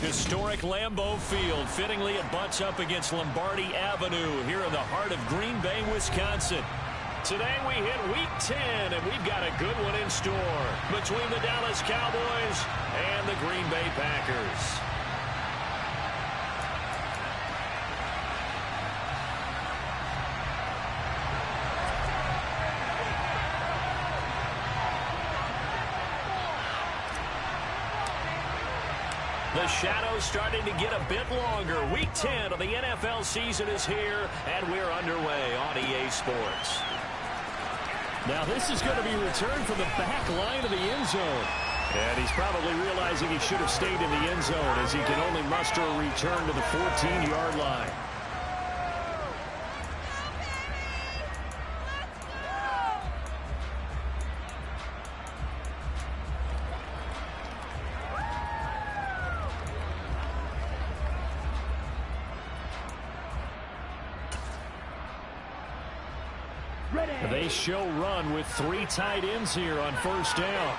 Historic Lambeau Field. Fittingly, it butts up against Lombardi Avenue here in the heart of Green Bay, Wisconsin. Today we hit Week 10, and we've got a good one in store between the Dallas Cowboys and the Green Bay Packers. The shadow's starting to get a bit longer. Week 10 of the NFL season is here, and we're underway on EA Sports. Now this is going to be returned from the back line of the end zone. And he's probably realizing he should have stayed in the end zone as he can only muster a return to the 14-yard line. They show run with 3 tight ends here on first down.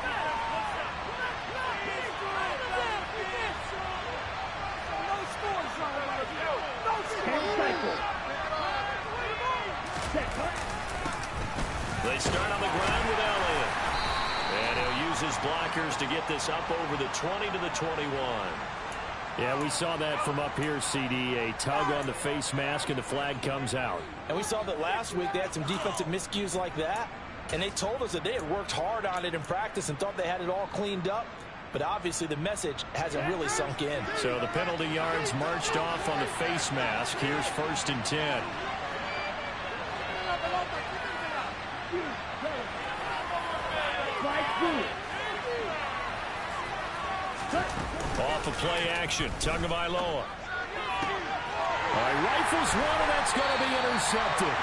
They start on the ground with Elliott. And he'll use his blockers to get this up over the 20 to the 21. Yeah, we saw that from up here, CD. A tug on the face mask, and the flag comes out. And we saw that last week they had some defensive miscues like that. And they told us that they had worked hard on it in practice and thought they had it all cleaned up. But obviously the message hasn't really sunk in. So the penalty yards marched off on the face mask. Here's 1st and 10. Off of play action. Tagovailoa. Rifles one, and that's going to be intercepted.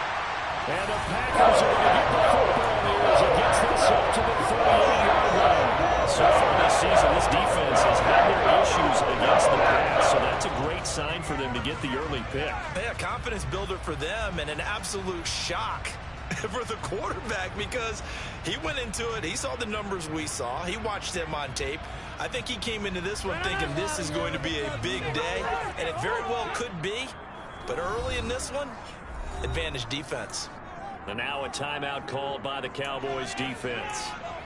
And the Packers are going to get the football here as it gets this up to the 38-yard line. So far this season, this defense has had their issues against the pass, so that's a great sign for them to get the early pick. Yeah, confidence builder for them and an absolute shock for the quarterback because he went into it. He saw the numbers we saw. He watched them on tape. I think he came into this one thinking this is going to be a big day, and it very well could be. But early in this one, advantage defense. And now a timeout called by the Cowboys defense.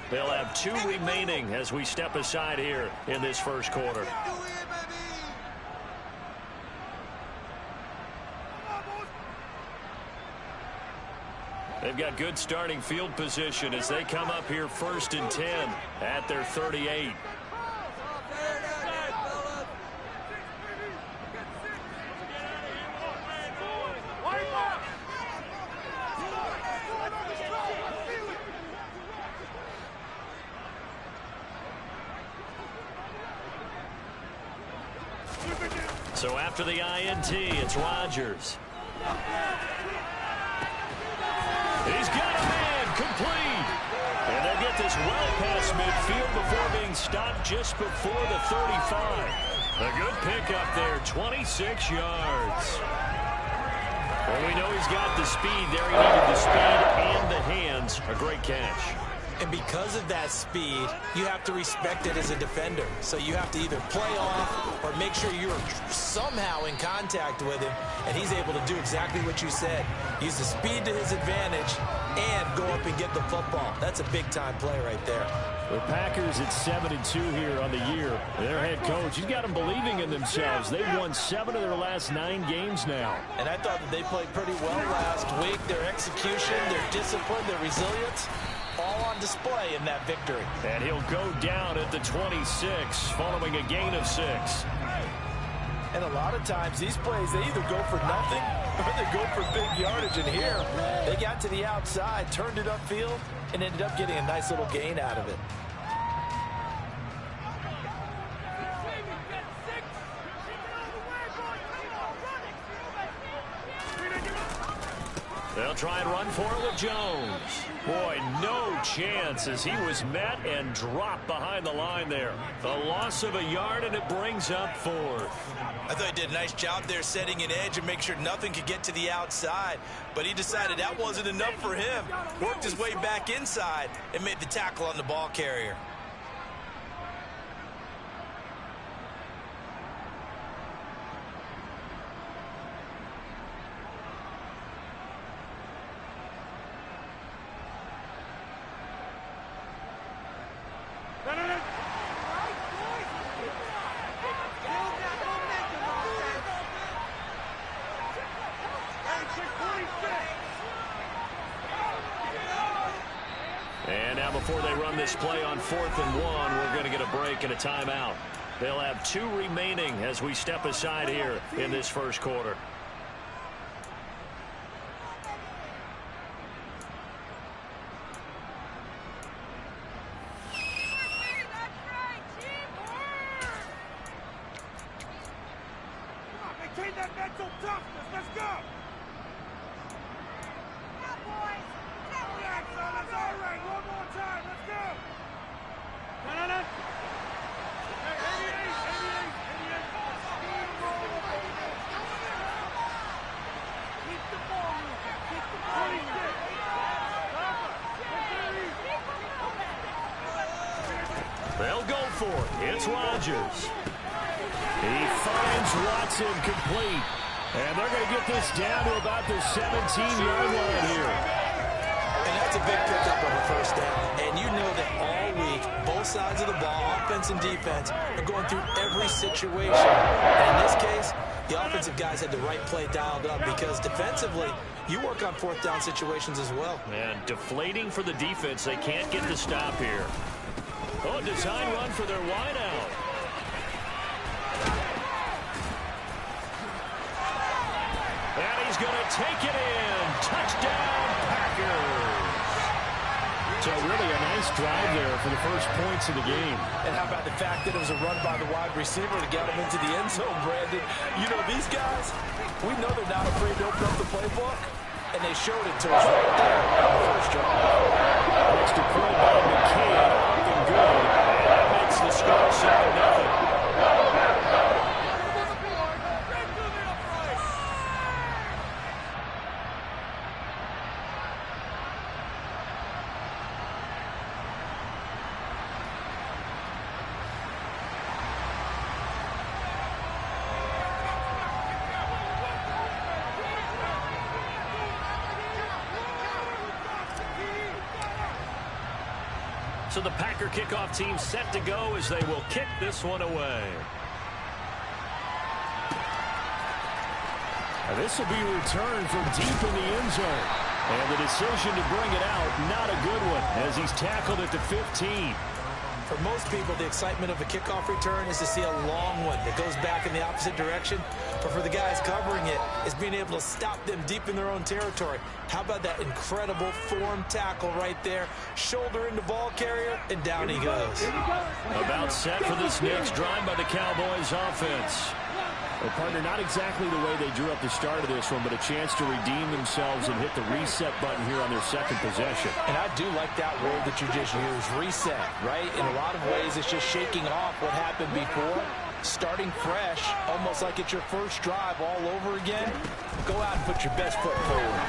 They'll have 2 remaining as we step aside here in this first quarter. They've got good starting field position as they come up here 1st and 10 at their 38. So after the INT, it's Rodgers. He's got a man complete. And they'll get this well past midfield before being stopped just before the 35. A good pickup there, 26 yards. Well, we know he's got the speed there. He needed the speed and the hands. A great catch. And because of that speed, you have to respect it as a defender. So you have to either play off or make sure you're somehow in contact with him, and he's able to do exactly what you said. Use the speed to his advantage and go up and get the football. That's a big-time play right there. The Packers at 7-2 here on the year. Their head coach, he's got them believing in themselves. They've won 7 of their last 9 games now. And I thought that they played pretty well last week. Their execution, their discipline, their resilience, all on display in that victory. And he'll go down at the 26 following a gain of 6. And a lot of times these plays, they either go for nothing or they go for big yardage. And here, they got to the outside, turned it upfield, and ended up getting a nice little gain out of it. They'll try and run for it with Jones. Boy, no chance as he was met and dropped behind the line there. A loss of a yard, and it brings up 4th. I thought he did a nice job there setting an edge and make sure nothing could get to the outside. But he decided that wasn't enough for him. Worked his way back inside and made the tackle on the ball carrier. run this play on 4th and 1. We're going to get a break and a timeout. They'll have 2 remaining as we step aside here in this first quarter. Maintain that mental toughness. Let's go. Relax, fellas. All right, one more time. Let's go. No. Keep the ball moving. Keep the ball moving. They'll go for it. It's Rodgers. He finds Watson complete. And they're going to get this down to about the 17-yard line here. And that's a big pickup of a first down. And you know that all week, both sides of the ball, offense and defense, are going through every situation. And in this case, the offensive guys had the right play dialed up because defensively, you work on 4th down situations as well. And deflating for the defense. They can't get the stop here. Oh, design run for their wideout. And he's going to take it in. Touchdown, Packers. So really a nice drive there for the first points of the game. And how about the fact that it was a run by the wide receiver to get him into the end zone, Brandon? You know, these guys, we know they're not afraid to open up the playbook, and they showed it to us right there on the first drive. Extra point by McKay, up and good. And that makes the score 7-0. So the Packer kickoff team set to go as they will kick this one away. And this will be returned from deep in the end zone. And the decision to bring it out, not a good one, as he's tackled at the 15. For most people, the excitement of a kickoff return is to see a long one that goes back in the opposite direction. But for the guys covering it, is being able to stop them deep in their own territory. How about that incredible form tackle right there? Shoulder into ball carrier, and down he goes. About set for this next drive by the Cowboys offense. Well, partner, not exactly the way they drew up the start of this one, but a chance to redeem themselves and hit the reset button here on their second possession. And I do like that word that you just used, reset, right? In a lot of ways, it's just shaking off what happened before, starting fresh, almost like it's your first drive all over again. Go out and put your best foot forward.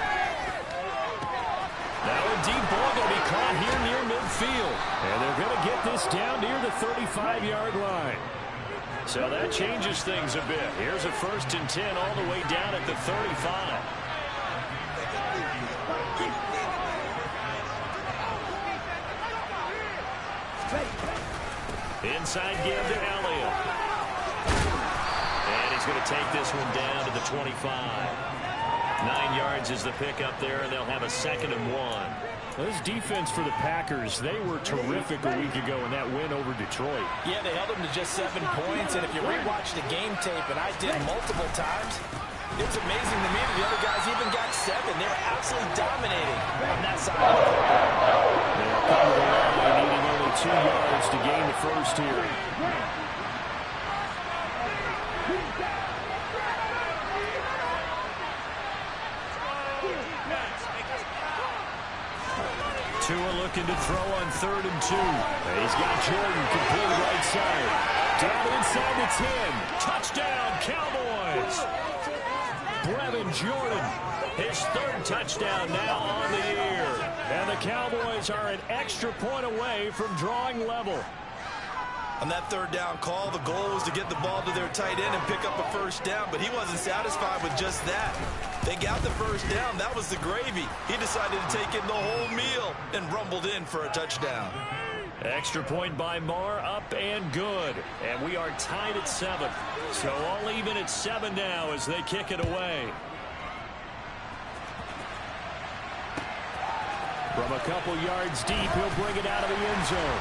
Now a deep ball going to be caught here near midfield. And they're going to get this down near the 35-yard line. So that changes things a bit. Here's a 1st and 10 all the way down at the 35. Inside give to Elliott. And he's going to take this one down to the 25. 9 yards is the pickup there, and they'll have a 2nd and 1. This defense for the Packers, they were terrific a week ago in that win over Detroit. Yeah, they held them to just 7 points, and if you rewatch the game tape, and I did multiple times, it was amazing to me that the other guys even got 7. They were absolutely dominating on that side of the ball. They'll come to the line, needing only 2 yards to gain the first here. Tua looking to throw on 3rd and 2. He's got Jordan complete right side. Down inside the 10. Touchdown, Cowboys. Brevin Jordan, his 3rd touchdown now on the year. And the Cowboys are an extra point away from drawing level. On that 3rd down call, the goal was to get the ball to their tight end and pick up a 1st down, but he wasn't satisfied with just that. They got the 1st down. That was the gravy. He decided to take in the whole meal and rumbled in for a touchdown. Extra point by Marr, up and good. And we are tied at 7. So all even at 7 now as they kick it away. From a couple yards deep, he'll bring it out of the end zone.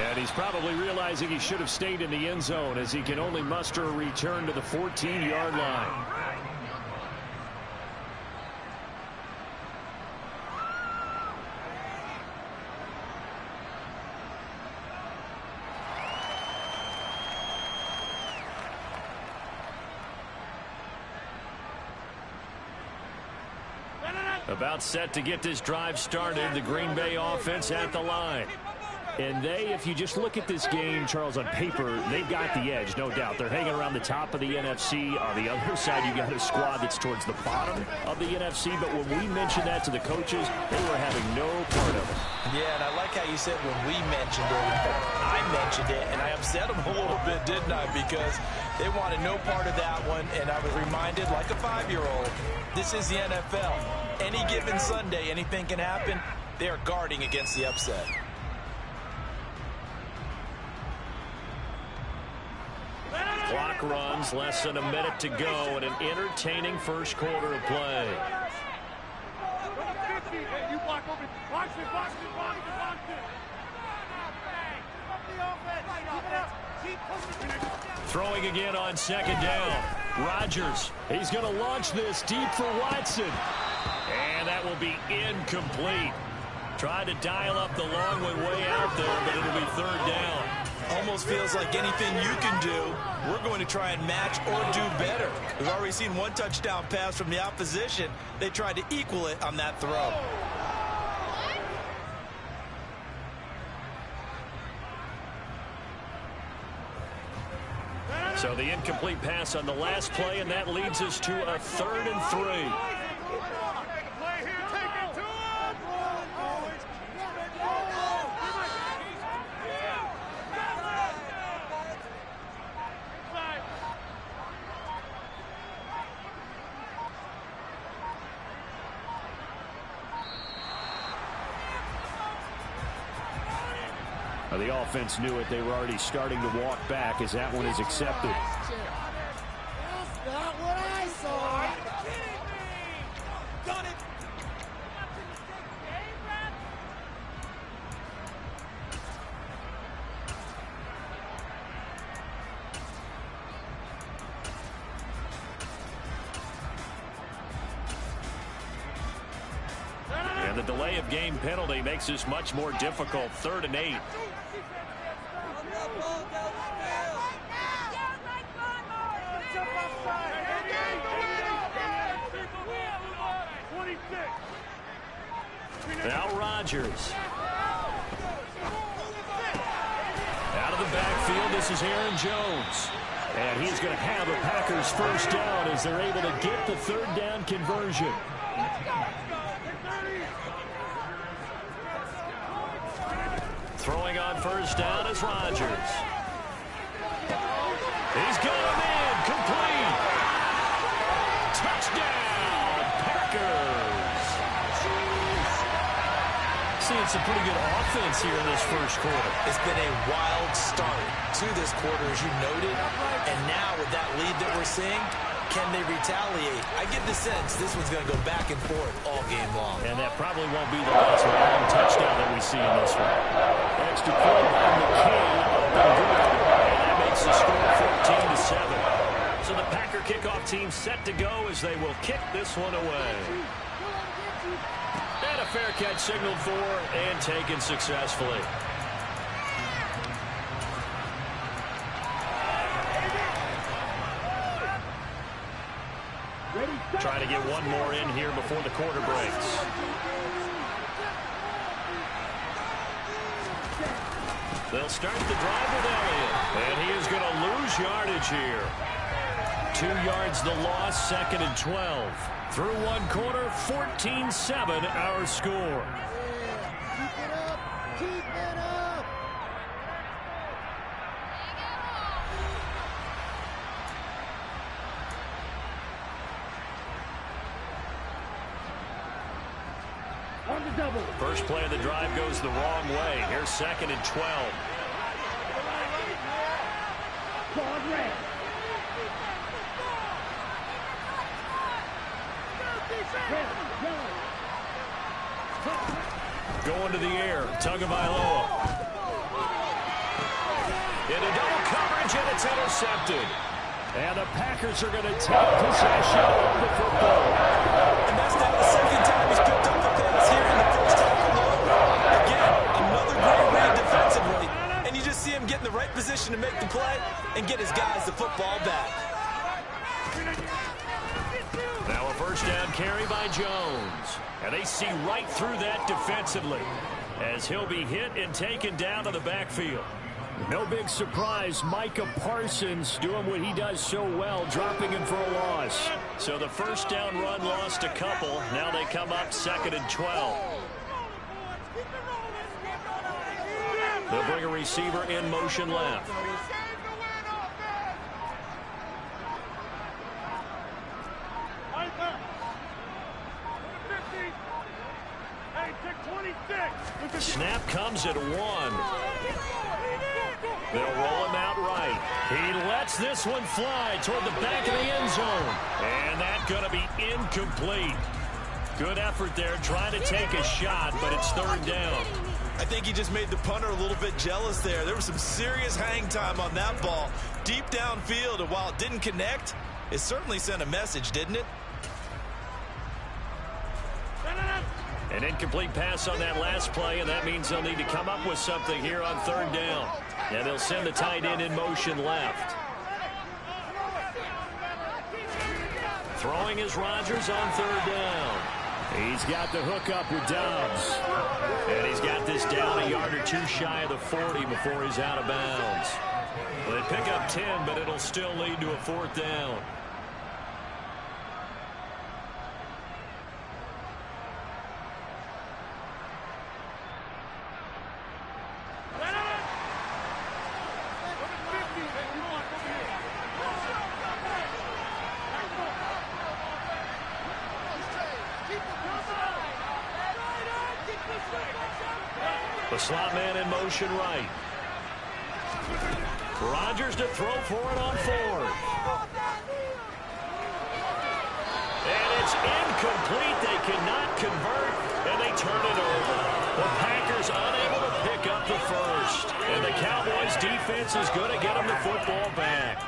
And he's probably realizing he should have stayed in the end zone as he can only muster a return to the 14-yard line. About set to get this drive started, the Green Bay offense at the line. And if you just look at this game, Charles, on paper, they've got the edge, no doubt. They're hanging around the top of the NFC. On the other side, you got a squad that's towards the bottom of the NFC. But when we mentioned that to the coaches, they were having no part of it. Yeah, and I like how you said when we mentioned it. I mentioned it, and I upset them a little bit, didn't I? Because they wanted no part of that one, and I was reminded, like a 5-year-old, this is the NFL. Any given Sunday, anything can happen. They are guarding against the upset. Clock runs, less than a minute to go, and an entertaining first quarter of play. Throwing again on second down. Rodgers, he's going to launch this deep for Watson. And that will be incomplete. Tried to dial up the long one way out there, but it'll be third down. Almost feels like anything you can do, we're going to try and match or do better. We've already seen one touchdown pass from the opposition. They tried to equal it on that throw. So the incomplete pass on the last play, and that leads us to a 3rd and 3. The offense knew it. They were already starting to walk back as that one is accepted. That's not what I saw. Done it. And the delay of game penalty makes this much more difficult. 3rd and 8. Now Rodgers. Out of the backfield, this is Aaron Jones. And he's going to have a Packers first down as they're able to get the 3rd down conversion. Throwing on first down is Rodgers. He's got him in. Complete. Touchdown, Packers. Seeing some pretty good offense here in this first quarter. It's been a wild start to this quarter, as you noted. And now with that lead that we're seeing, can they retaliate? I get the sense this one's going to go back and forth all game long. And that probably won't be the last long touchdown that we see in this one. Extra point by McKay. And that makes the score 14-7. So the Packer kickoff team set to go as they will kick this one away. And a fair catch signaled for and taken successfully. Trying to get one more in here before the quarter breaks. They'll start the drive with Elliott. And he is going to lose yardage here. 2 yards the loss, 2nd and 12. Through one quarter, 14-7 our score. Keep it up. Keep it up. On the double. First play of the drive goes the wrong way. Here's 2nd and 12. Quad red. Going to the air, Tagovailoa. Into double coverage, and it's intercepted. And the Packers are going to take possession of the football. And that's now the second time he's picked up the pass here in the first half alone. Again, another great read defensively. And you just see him get in the right position to make the play and get his guys the football back. Now a first down carry by Jones. And they see right through that defensively as he'll be hit and taken down to the backfield. No big surprise, Micah Parsons doing what he does so well, dropping him for a loss. So the first down run lost a couple. Now they come up 2nd and 12. They'll bring a receiver in motion left. Snap comes at 1. They'll roll him out right. He lets this one fly toward the back of the end zone. And that's going to be incomplete. Good effort there trying to take a shot, but it's 3rd down. I think he just made the punter a little bit jealous there. There was some serious hang time on that ball. Deep downfield, and while it didn't connect, it certainly sent a message, didn't it? An incomplete pass on that last play, and that means they'll need to come up with something here on 3rd down. And they'll send the tight end in motion left. Throwing is Rodgers on 3rd down. He's got the hook up with Dobbs. And he's got this down a yard or 2 shy of the 40 before he's out of bounds. Well, they pick up 10, but it'll still lead to a 4th down. The slot man in motion right. Rodgers to throw for it on 4th. And it's incomplete. They cannot convert, and they turn it over. The Packers unable to pick up the first. And the Cowboys defense is going to get them the football back.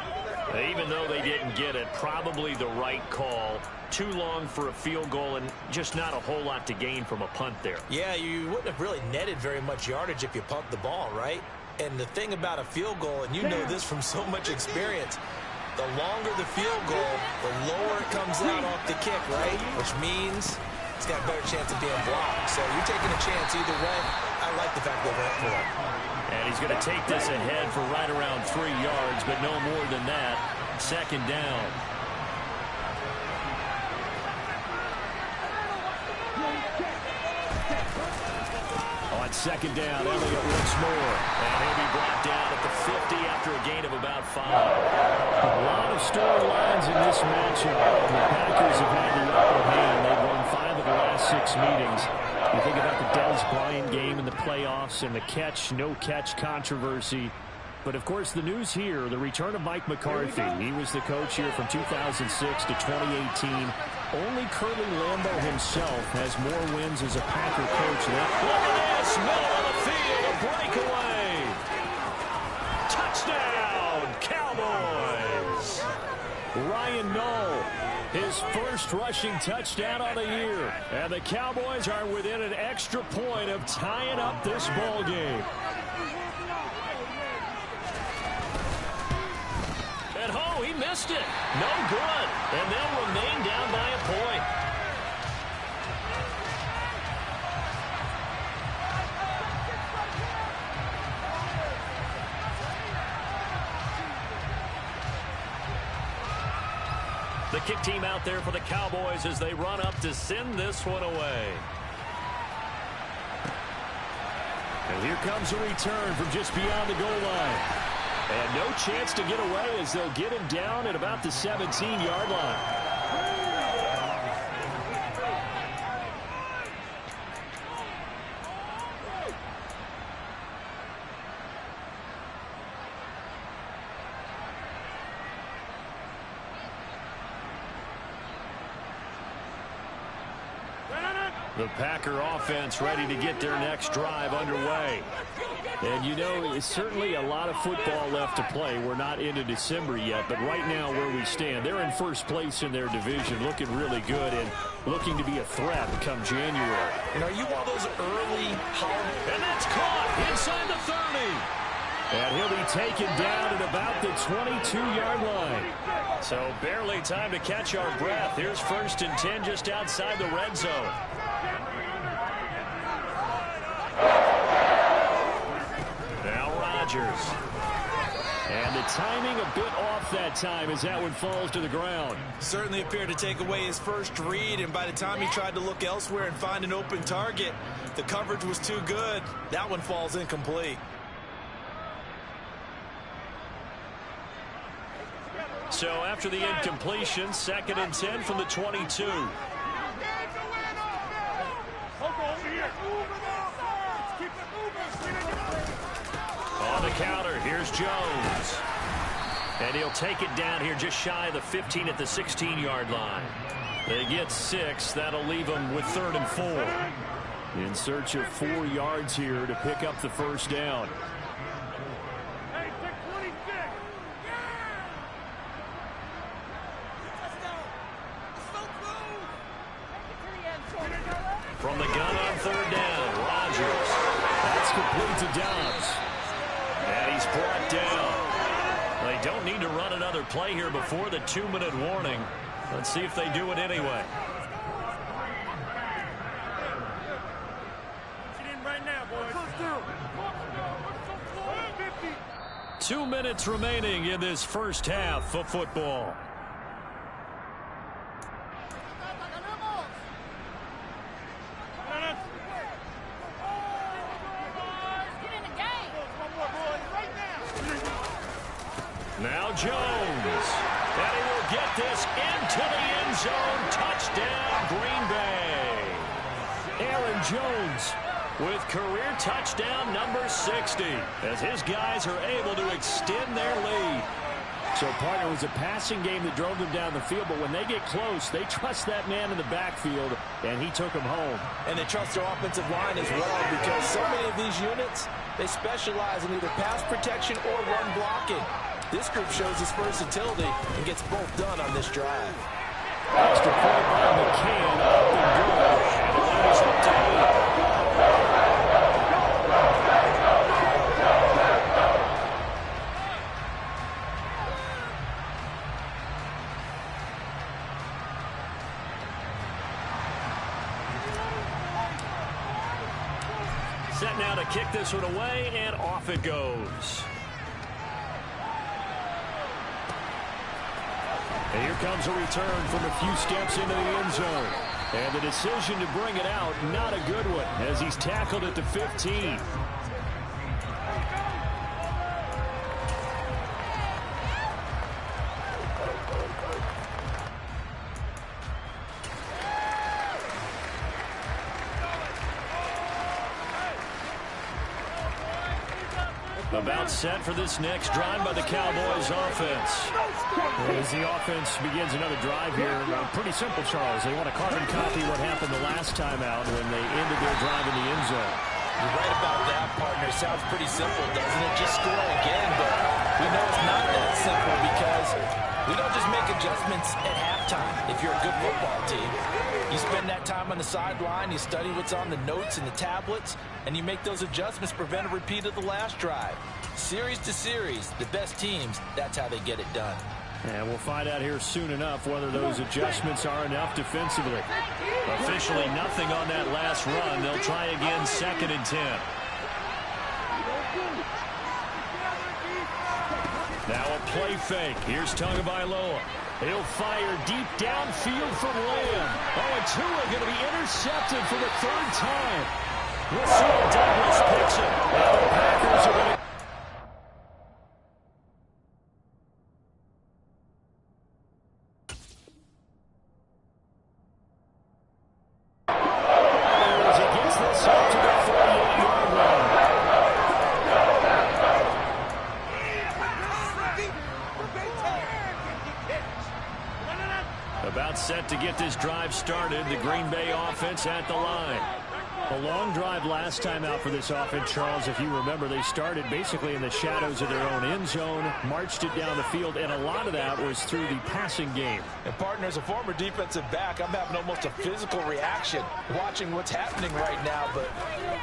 Even though they didn't get it, probably the right call. Too long for a field goal and just not a whole lot to gain from a punt there. Yeah, you wouldn't have really netted very much yardage if you pumped the ball, right? And the thing about a field goal, and you know this from so much experience, the longer the field goal, the lower it comes out off the kick, right? Which means it's got a better chance of being blocked. So you're taking a chance either way. I like the fact they went for it. And he's going to take this ahead for right around 3 yards, but no more than that. 2nd down. On 2nd down, Elliott once more. And he'll be brought down at the 50 after a gain of about 5. A lot of storylines in this matchup. The Packers have had the upper hand. They've won 5 of the last 6 meetings. You think about the Dez Bryant game in the playoffs and the catch, no catch controversy. But, of course, the news here, the return of Mike McCarthy. He was the coach here from 2006 to 2018. Only Curly Lambeau himself has more wins as a Packer coach than. Look at this! Middle of the field, a breakaway! Touchdown, Cowboys! Ryan Knoll, his first rushing touchdown of the year. And the Cowboys are within an extra point of tying up this ball game. At home, he missed it. No good. And they'll remain down by a point. The kick team out there for the Cowboys as they run up to send this one away. And here comes a return from just beyond the goal line. And no chance to get away as they'll get him down at about the 17-yard line. The Packer offense ready to get their next drive underway. And, you know, it's certainly a lot of football left to play. We're not into December yet, but right now where we stand, they're in first place in their division, looking really good and looking to be a threat come January. And are you one of those early and that's caught inside the 30. And he'll be taken down at about the 22-yard line. So barely time to catch our breath. Here's 1st and 10 just outside the red zone. Now Rodgers. And the timing a bit off that time as that one falls to the ground. Certainly appeared to take away his first read, and by the time he tried to look elsewhere and find an open target, the coverage was too good. That one falls incomplete. So after the incompletion, 2nd and 10 from the 22. On the counter, here's Jones. And he'll take it down here just shy of the 15 at the 16-yard line. They get 6. That'll leave them with 3rd and 4. In search of 4 yards here to pick up the first down. From the gun on 3rd down, Rodgers. That's complete to Dobbs. And he's brought down. They don't need to run another play here before the 2-minute warning. Let's see if they do it anyway. 2 minutes remaining in this first half of football. Now Jones. And he will get this into the end zone. Touchdown, Green Bay. Aaron Jones with career touchdown number 60 as his guys are able to extend their lead. So, partner, it was a passing game that drove them down the field, but when they get close, they trust that man in the backfield, and he took them home. And they trust their offensive line as well, because so many of these units, they specialize in either pass protection or run blocking. This group shows its versatility and gets both done on this drive. Extra point by McCann, up and good, and the lead is up to 8. Set now to kick this one away, and off it goes. And here comes a return from a few steps into the end zone. And the decision to bring it out, not a good one, as he's tackled at the 15. About set for this next drive by the Cowboys offense. As the offense begins another drive here, pretty simple, Charles. They want to carbon copy what happened the last time out when they ended their drive in the end zone. You're right about that, partner. Sounds pretty simple, doesn't it? Just score again, but we know it's not that simple because we don't just make adjustments at halftime if you're a good football team. You spend that time on the sideline, you study what's on the notes and the tablets, and you make those adjustments to prevent a repeat of the last drive. Series to series, the best teams, that's how they get it done. And we'll find out here soon enough whether those adjustments are enough defensively. Officially nothing on that last run. They'll try again, 2nd and 10. Now a play fake. Here's Tagovailoa. He'll fire deep downfield from Lamb. Oh, and Tua going to be intercepted for the 3rd time. We'll see if Douglas picks it. Now the Packers are going to... As he gets this up to the 48-yard line. About set to get this drive started. The Green Bay offense at the line. A long drive last time out for this offense, Charles. If you remember, they started basically in the shadows of their own end zone, marched it down the field, and a lot of that was through the passing game. And, partner, as a former defensive back, I'm having almost a physical reaction watching what's happening right now. But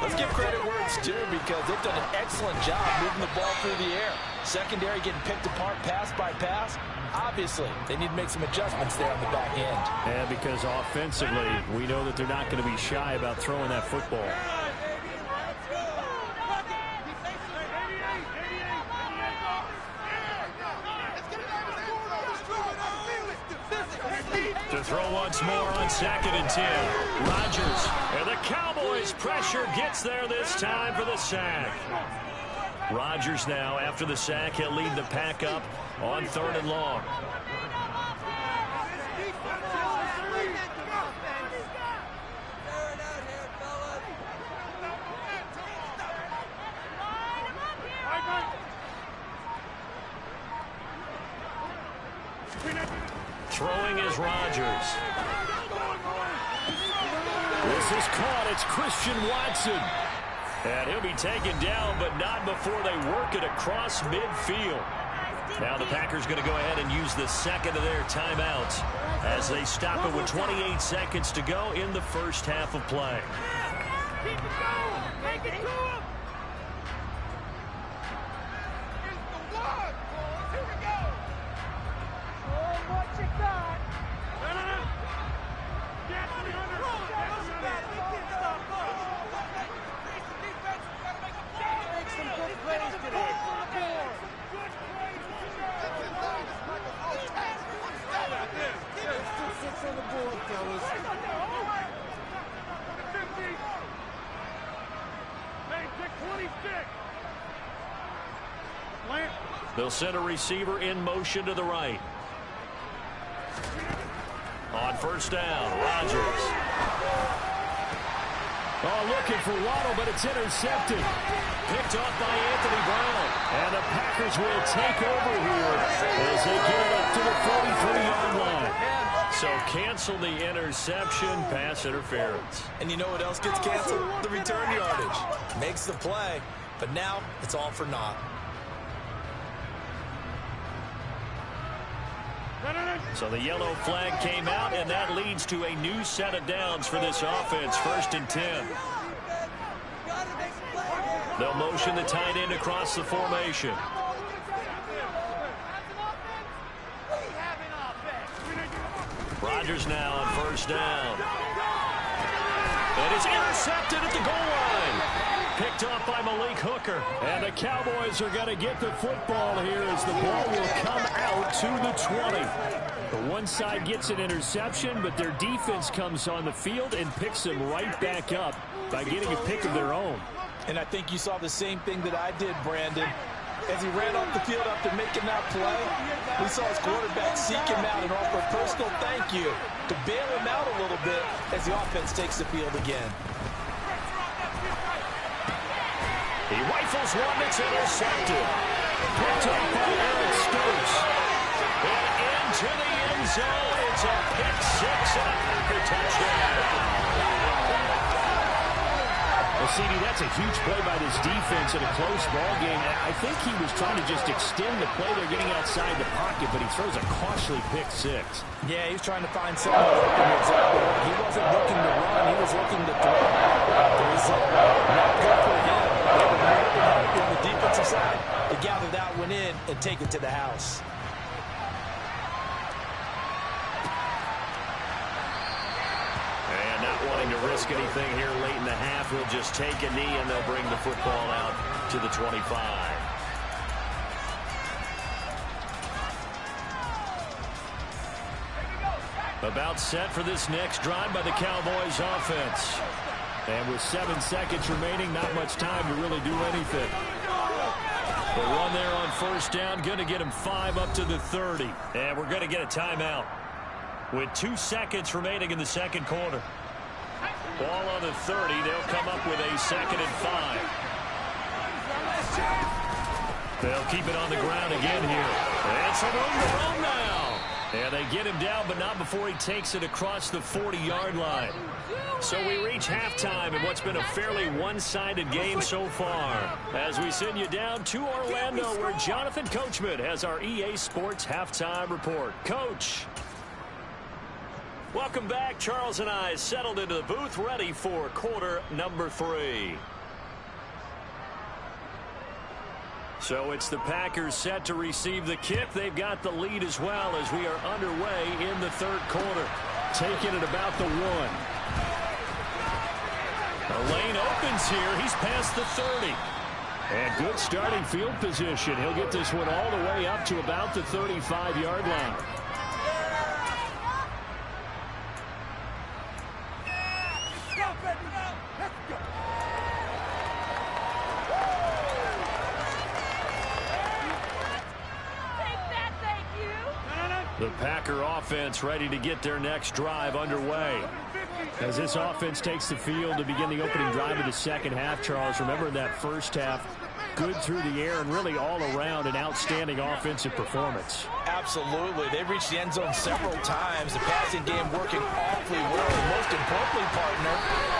let's give credit where it's due, because they've done an excellent job moving the ball through the air. Secondary getting picked apart pass by pass. Obviously, they need to make some adjustments there on the back end. And because offensively, we know that they're not going to be shy about throwing that football. To throw once more on 2nd and 10. Rodgers. And the Cowboys' pressure gets there this time for the sack. Rodgers now, after the sack, he'll lead the pack up on 3rd and long. Throwing is Rodgers. This is caught. It's Christian Watson. And he'll be taken down, but not before they work it across midfield. Now the Packers going to go ahead and use the second of their timeouts as they stop it with 28 seconds to go in the first half of play. Keep it going. Take it to him. It's the one. Here we go. Oh, what you got? No. Get 300. Make some good plays today. On the board, fellas. 50. Hey, pick 26. Plant. They'll send a receiver in motion to the right. On 1st down, Rodgers. Oh, looking for Waddle, but it's intercepted. Picked off by Anthony Brown. And the Packers will take over here as they get it up to the 43-yard line. So cancel the interception, pass interference. And you know what else gets canceled? The return yardage. Makes the play, but now it's all for naught. So the yellow flag came out, and that leads to a new set of downs for this offense. 1st and 10. They'll motion the tight end across the formation. Rodgers now on 1st down. And it's intercepted at the goal line. Picked off by Malik Hooker. And the Cowboys are going to get the football here as the ball will come out to the 20. The one side gets an interception, but their defense comes on the field and picks them right back up by getting a pick of their own. And I think you saw the same thing that I did, Brandon. As he ran off the field after making that play, we saw his quarterback seek him out and offer a personal thank you to bail him out a little bit as the offense takes the field again. He rifles one that's intercepted. Picked up by Eric Stokes. And into the end zone. It's a pick six and a Packer touchdown. Well, CD, that's a huge play by this defense in a close ball game. I think he was trying to just extend the play. They're getting outside the pocket, but he throws a costly pick six. Yeah, he's trying to find someone open. Exactly. He wasn't looking to run. He was looking to throw. The result, not good for him. They were more than happy on the defensive side to gather that one in and take it to the house. Wanting to risk anything here late in the half, will just take a knee and they'll bring the football out to the 25. About set for this next drive by the Cowboys offense. And with 7 seconds remaining, not much time to really do anything. The run there on 1st down, going to get him 5 up to the 30. And we're going to get a timeout with 2 seconds remaining in the second quarter. Ball on the 30. They'll come up with a 2nd and 5. They'll keep it on the ground again here. And some room to roam now. And they get him down, but not before he takes it across the 40-yard line. So we reach halftime in what's been a fairly one-sided game so far. As we send you down to Orlando, where Jonathan Coachman has our EA Sports Halftime Report. Coach. Welcome back. Charles and I settled into the booth, ready for quarter number 3. So it's the Packers set to receive the kick. They've got the lead as well as we are underway in the third quarter. Taking it about the 1. The lane opens here. He's past the 30. And good starting field position. He'll get this one all the way up to about the 35-yard line. The Packer offense ready to get their next drive underway. As this offense takes the field to begin the opening drive of the second half, Charles, remember in that first half, good through the air and really all around an outstanding offensive performance. Absolutely. They've reached the end zone several times. The passing game working awfully well. And most importantly, partner.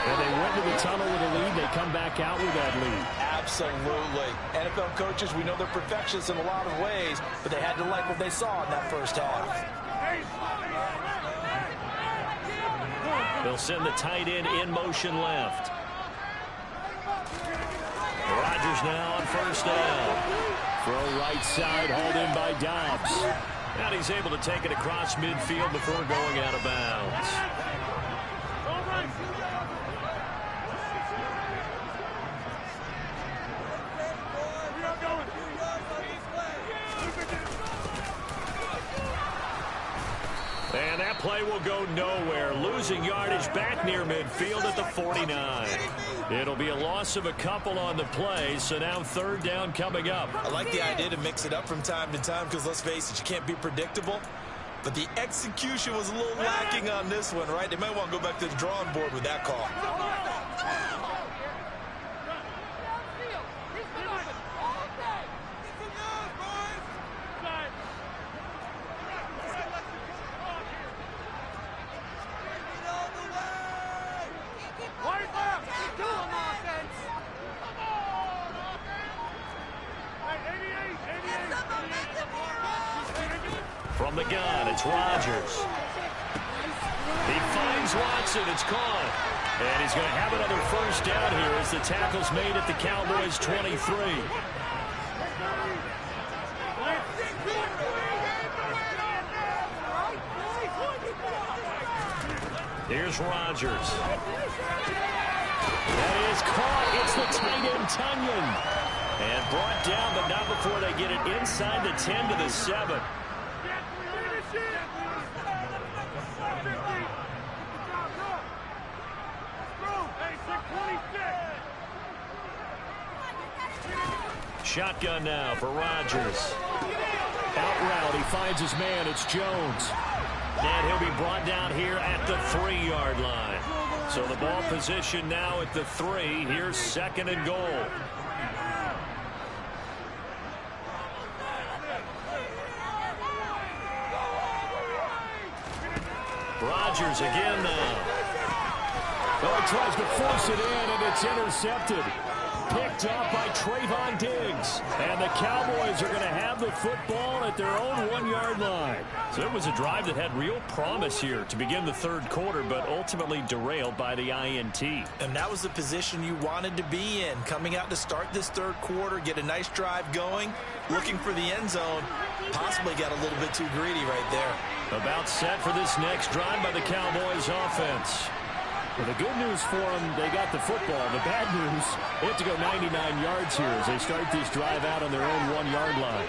And they went to the tunnel with a lead. They come back out with that lead. Absolutely. NFL coaches, we know they're perfectionists in a lot of ways, but they had to like what they saw in that first half. They'll send the tight end in motion left. Rodgers now on first down. Throw right side, hauled in by Dobbs. And he's able to take it across midfield before going out of bounds. And that play will go nowhere. Losing yardage back near midfield at the 49. It'll be a loss of a couple on the play, so now third down coming up. I like the idea to mix it up from time to time because, let's face it, you can't be predictable. But the execution was a little lacking on this one, right? They might want to go back to the drawing board with that call. From the gun, it's Rodgers. He finds Watson. It's caught. And he's going to have another first down here as the tackle's made at the Cowboys' 23. Here's Rodgers. That is caught. It's the tight end, Tunyon. And brought down, but not before they get it inside the 10 to the 7. Shotgun now for Rodgers. Out route, he finds his man. It's Jones. And he'll be brought down here at the 3-yard line. So the ball position now at the 3. Here's second and goal. Rodgers again now. Oh, he tries to force it in, and it's intercepted. Picked up by Trayvon Diggs. And the Cowboys are going to have the football at their own 1-yard line. So it was a drive that had real promise here to begin the third quarter, but ultimately derailed by the INT. And that was the position you wanted to be in. Coming out to start this third quarter, get a nice drive going, looking for the end zone. Possibly got a little bit too greedy right there. About set for this next drive by the Cowboys offense. Well, the good news for them, they got the football. The bad news, they have to go 99 yards here as they start this drive out on their own 1-yard line.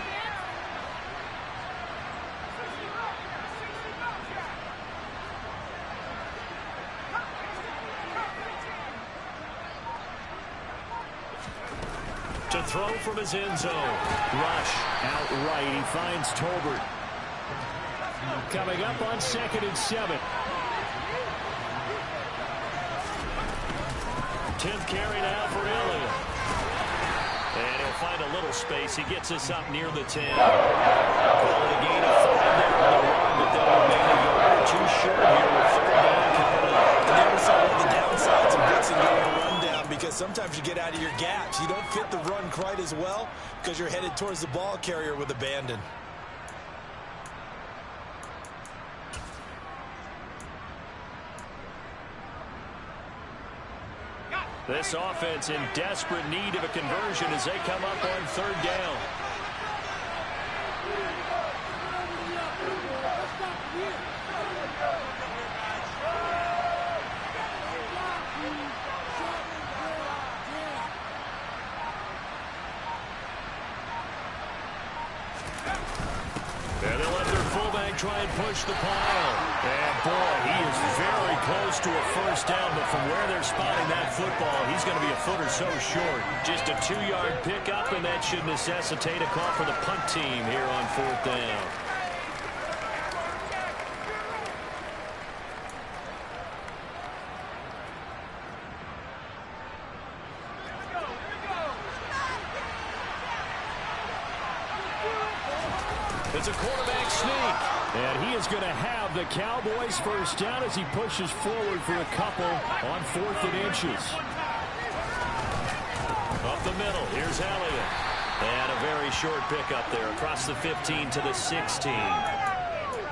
To throw from his end zone. Rush out right. He finds Tolbert. Coming up on 2nd and 7. 10th carry now for Elliott. And he'll find a little space. He gets us up near the 10. Call it a gain of 5 there on the run, but sometimes you get out of your gaps. You don't fit the run quite as well because you're headed towards the ball carrier with abandon. This offense in desperate need of a conversion as they come up on third down. And they'll let their fullback try and push the pile. And boy, he is very close to a first down, but from where they're spotting that football, he's going to be a foot or so short. Just a 2-yard pickup, and that should necessitate a call for the punt team here on fourth down. It's a quarterback sneak, and he is going to have the Cowboys first down as he pushes forward for a couple on 4th and inches. Up the middle, here's Elliott. And a very short pickup there across the 15 to the 16.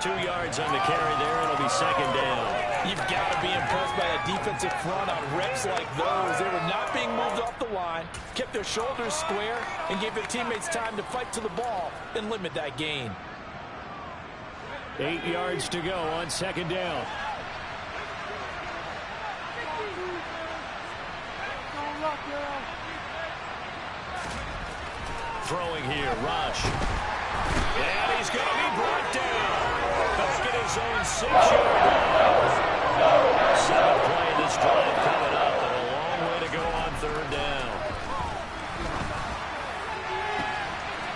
2 yards on the carry there, it'll be second down. You've got to be impressed by that defensive front on reps like those. They were not being moved off the line, kept their shoulders square, and gave their teammates time to fight to the ball and limit that gain. 8 yards to go on second down. Throwing here, Rush. And he's going to be brought down. Back at his own 6-yard line. 7th play of this drive coming up, and a long way to go on third down.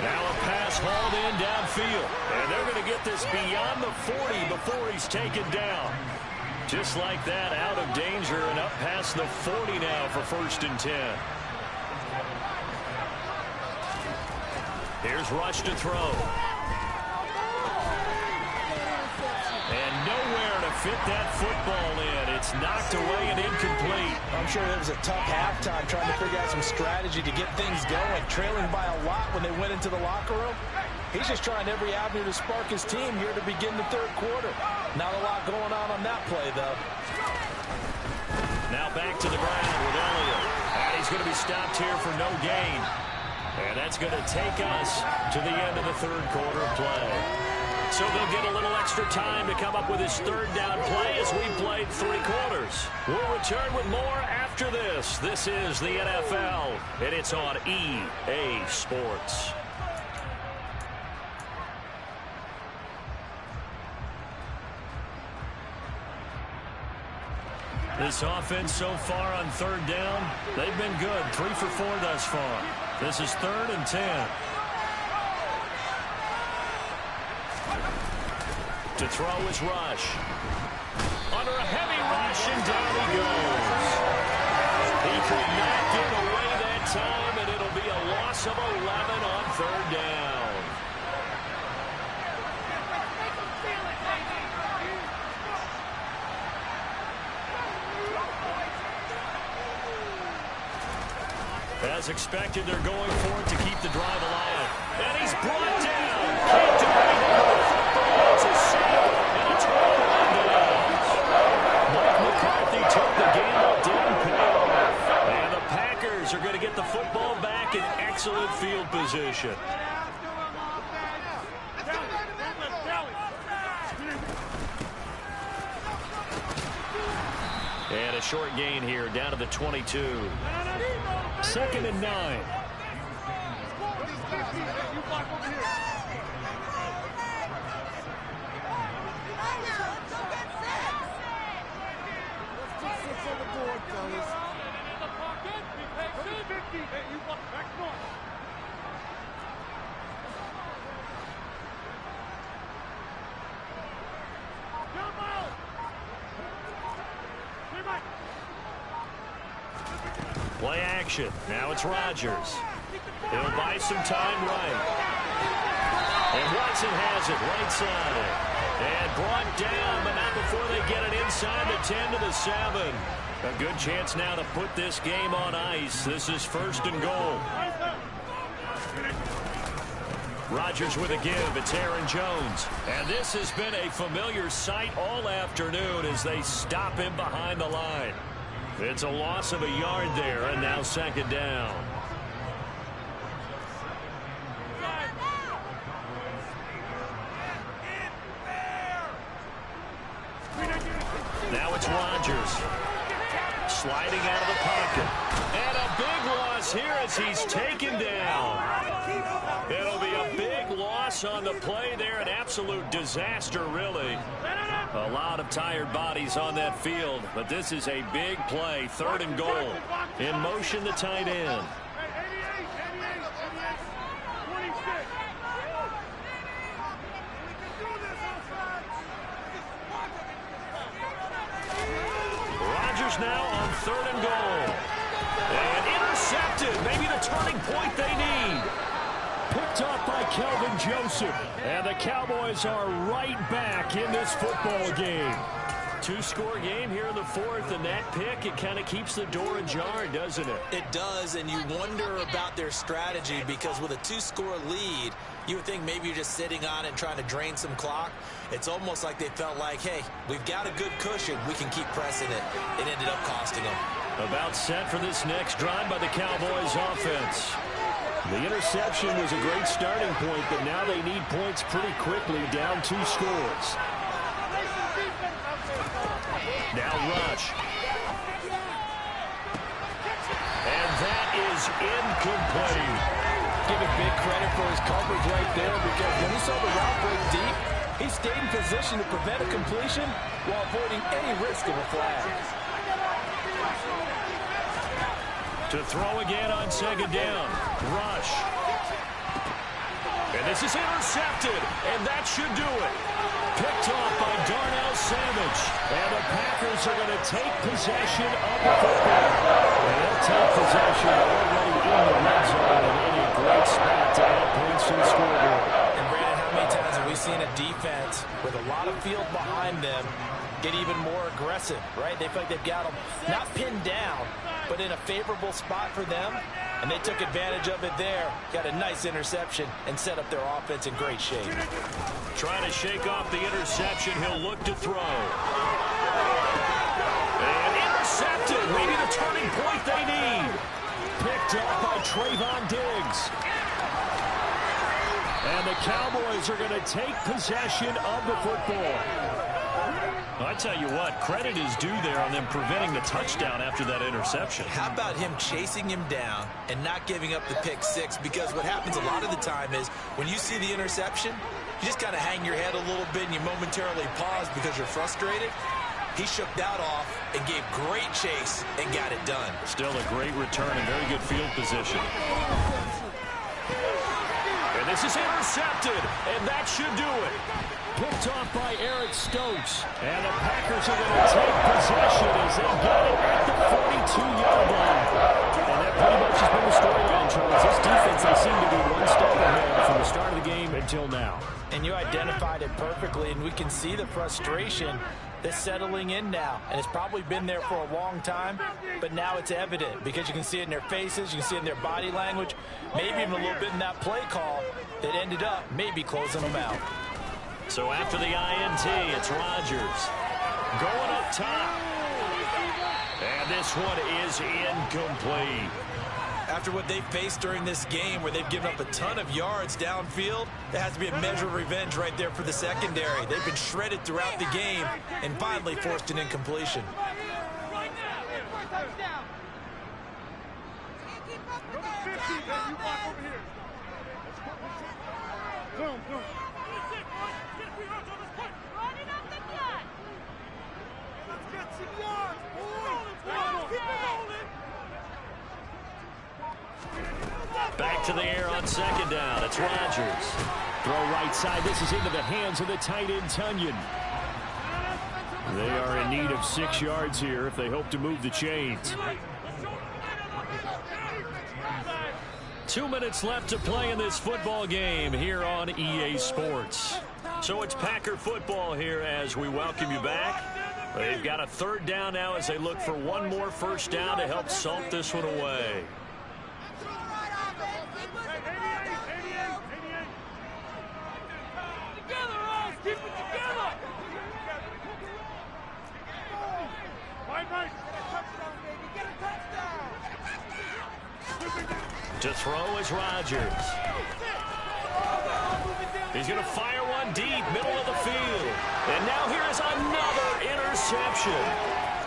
Now a pass hauled in downfield. And they're going to get this beyond the 40 before he's taken down. Just like that, out of danger and up past the 40 now for 1st and 10. Here's Rush to throw. And nowhere to fit that football in. It's knocked away and incomplete. I'm sure it was a tough halftime trying to figure out some strategy to get things going. Trailing by a lot when they went into the locker room. He's just trying every avenue to spark his team here to begin the third quarter. Not a lot going on that play, though. Now back to the ground with Elliott. And he's going to be stopped here for no gain. And that's going to take us to the end of the third quarter play. So they'll get a little extra time to come up with his third down play as we played 3 quarters. We'll return with more after this. This is the NFL, and it's on EA Sports. This offense so far on third down, they've been good. 3 for 4 thus far. This is 3rd and 10. To throw is Rush. Under a heavy rush, and down he goes. He could not get away that time, and it'll be a loss of 11 on third down. As expected, they're going for it to keep the drive alive. And he's brought down. Can't do anything with the football. It's a sack and a 12-1 downs. Mike McCarthy took the gamble, didn't pay off. And the Packers are going to get the football back in excellent field position. And a short gain here down to the 22. 2nd and 9. Play action. Now it's Rodgers. He'll buy some time right. And Watson has it right side. And brought down, but not before they get it inside the 10 to the 7. A good chance now to put this game on ice. This is 1st and goal. Rodgers with a give. It's Aaron Jones. And this has been a familiar sight all afternoon as they stop him behind the line. It's a loss of a yard there, and now 2nd down. Now it's Rodgers. Sliding out of the pocket. And a big loss here as he's taken down. It'll be a big loss on the play there. An absolute disaster, really. A lot of tired bodies on that field, but this is a big play. 3rd and goal. In motion, the tight end. Rodgers now on 3rd and goal. And intercepted. Maybe the turning point they need. Picked up by Kelvin Joseph. And the Cowboys are right back in this football game. 2-score game here in the 4th, and that pick, it kind of keeps the door ajar, doesn't it? It does, and you wonder about their strategy because with a 2-score lead, you would think maybe you're just sitting on it and trying to drain some clock. It's almost like they felt like, hey, we've got a good cushion. We can keep pressing it. It ended up costing them. About set for this next drive by the Cowboys offense. The interception was a great starting point, but now they need points pretty quickly, down 2 scores. Now Rush. And that is incomplete. Give him big credit for his coverage right there because when he saw the route break deep, he stayed in position to prevent a completion while avoiding any risk of a flag. To throw again on 2nd down. Rush. And this is intercepted, and that should do it. Picked off by Darnell Savage. And the Packers are going to take possession of the football. And they'll take possession already in the red zone and in a great spot to add points to the scoreboard. And Brandon, how many times have we seen a defense with a lot of field behind them get even more aggressive, right? They feel like they've got them not pinned down, but in a favorable spot for them, and they took advantage of it there. Got a nice interception and set up their offense in great shape. Trying to shake off the interception. He'll look to throw. And intercepted. Maybe the turning point they need. Picked up by Trayvon Diggs. And the Cowboys are going to take possession of the football. I tell you what, credit is due there on them preventing the touchdown after that interception. How about him chasing him down and not giving up the pick 6? Because what happens a lot of the time is when you see the interception, you just kind of hang your head a little bit and you momentarily pause because you're frustrated. He shook that off and gave great chase and got it done. Still a great return and very good field position. And this is intercepted, and that should do it. Picked off by Eric Stokes. And the Packers are going to take possession as they get it at the 42-yard line. And that pretty much has been the storyline, Charles. This defense, they seem to be one step ahead from the start of the game until now. And you identified it perfectly, and we can see the frustration that's settling in now. And it's probably been there for a long time, but now it's evident because you can see it in their faces, you can see it in their body language, maybe even a little bit in that play call that ended up maybe closing them out. So after the INT, it's Rodgers going up top. And this one is incomplete. After what they faced during this game where they've given up a ton of yards downfield, there has to be a measure of revenge right there for the secondary. They've been shredded throughout the game and finally forced an incompletion. Back to the air on 2nd down. It's Rodgers. Throw right side. This is into the hands of the tight end, Tunyon. They are in need of 6 yards here if they hope to move the chains. 2 minutes left to play in this football game here on EA Sports. So it's Packer football here as we welcome you back. They've got a third down now as they look for one more first down to help salt this one away. To throw is Rodgers. He's going to fire one deep, middle of the field. And now here is another interception.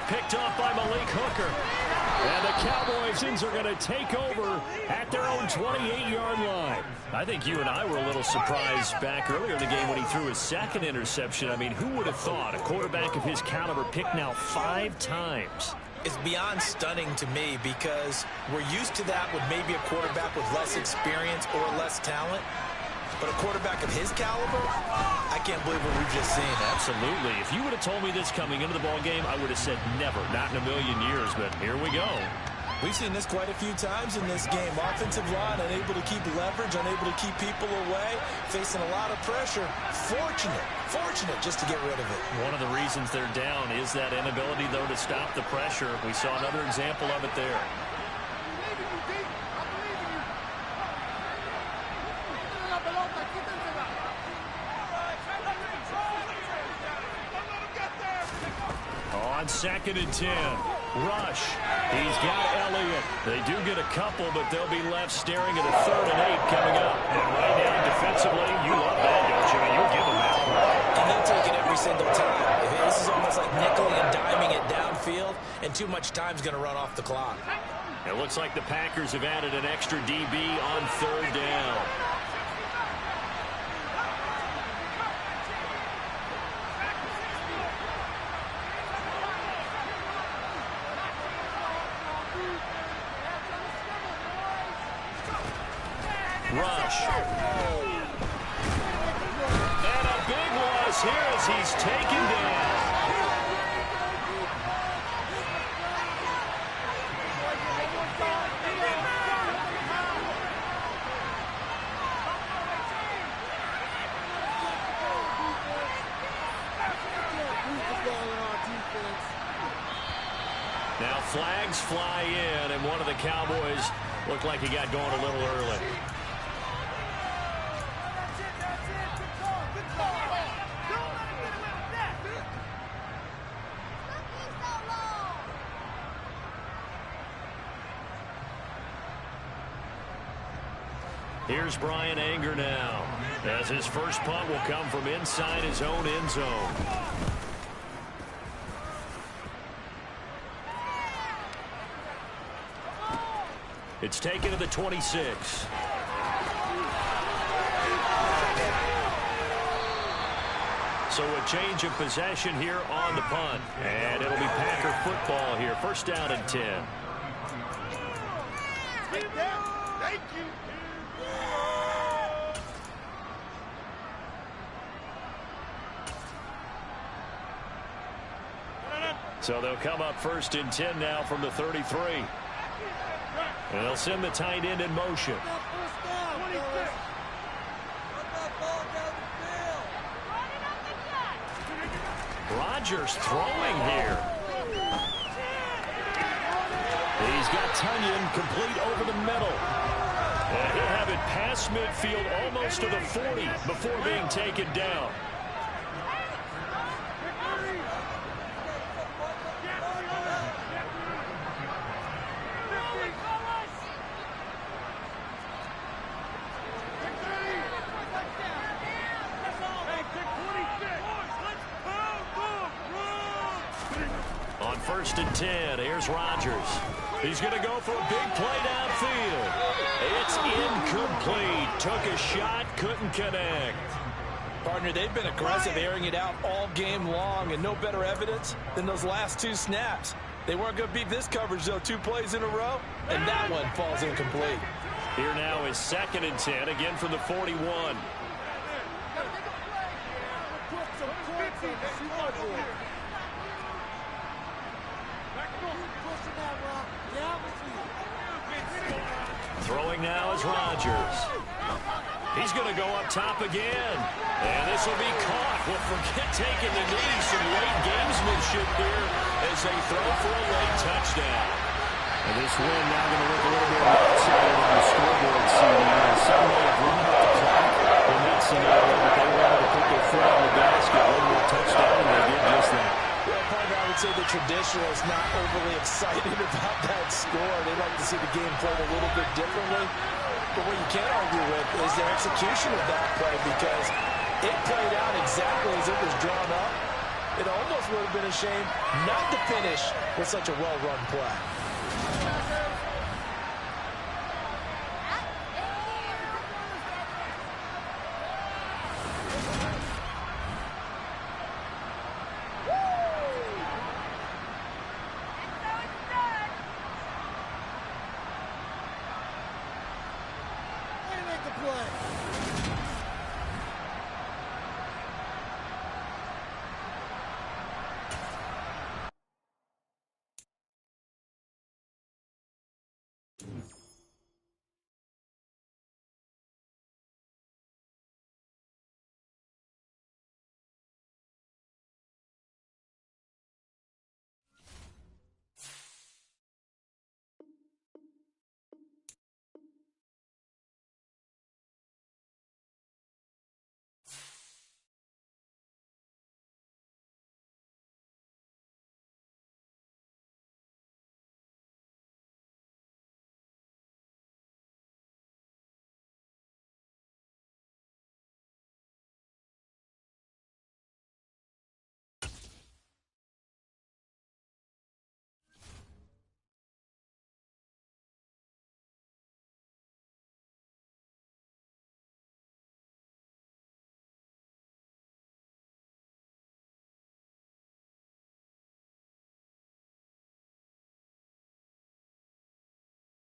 Picked off by Malik Hooker. And the Cowboys are going to take over at their own 28-yard line. I think you and I were a little surprised back earlier in the game when he threw his second interception. I mean, who would have thought a quarterback of his caliber picked now 5 times? It's beyond stunning to me because we're used to that with maybe a quarterback with less experience or less talent. But a quarterback of his caliber, I can't believe what we've just seen. Absolutely. If you would have told me this coming into the ball game, I would have said never, not in a million years. But here we go. We've seen this quite a few times in this game. Offensive line unable to keep leverage, unable to keep people away, facing a lot of pressure. Fortunate just to get rid of it. One of the reasons they're down is that inability, though, to stop the pressure. We saw another example of it there. On 2nd and 10. Rush. He's got Elliott. They do get a couple, but they'll be left staring at a 3rd and 8 coming up. And right now, defensively, you love that, don't you? You'll give them that. And they'll take it every single time. This is almost like nickel and diming it downfield, and too much time's going to run off the clock. It looks like the Packers have added an extra DB on 3rd down. Rush. And a big loss here as he's taken down. Now flags fly in, and one of the Cowboys looked like he got going a little early. Here's Brian Anger now, as his first punt will come from inside his own end zone. It's taken to the 26. So a change of possession here on the punt. And it'll be Packer football here. First down and 10. Thank you. So they'll come up 1st and 10 now from the 33. And they'll send the tight end in motion. Rodgers throwing here. He's got Tunyon complete over the middle. And he'll have it past midfield almost to the 40 before being taken down. On 1st and 10, here's Rodgers. He's going to go for a big play downfield. It's incomplete. Took a shot, couldn't connect. Partner, they've been aggressive, airing it out all game long, and no better evidence than those last 2 snaps. They weren't going to beat this coverage, though, 2 plays in a row, and that one falls incomplete. Here now is 2nd and 10, again from the 41. Throwing now is Rodgers. He's going to go up top again. And this will be caught. Well, forget taking the knee. Some late gamesmanship here as they throw for a late touchdown. And this win now going to look a little bit outside of the scoreboard seating. Some may have run out the clock in that scenario, but they wanted to put their foot on the gas, get one more touchdown, and they did just that. Well, Parker, I would say the traditionalists not overly excited about that score. They'd like to see the game played a little bit differently. But what you can't argue with is their execution of that play, because it played out exactly as it was drawn up. It almost would have been a shame not to finish with such a well-run play.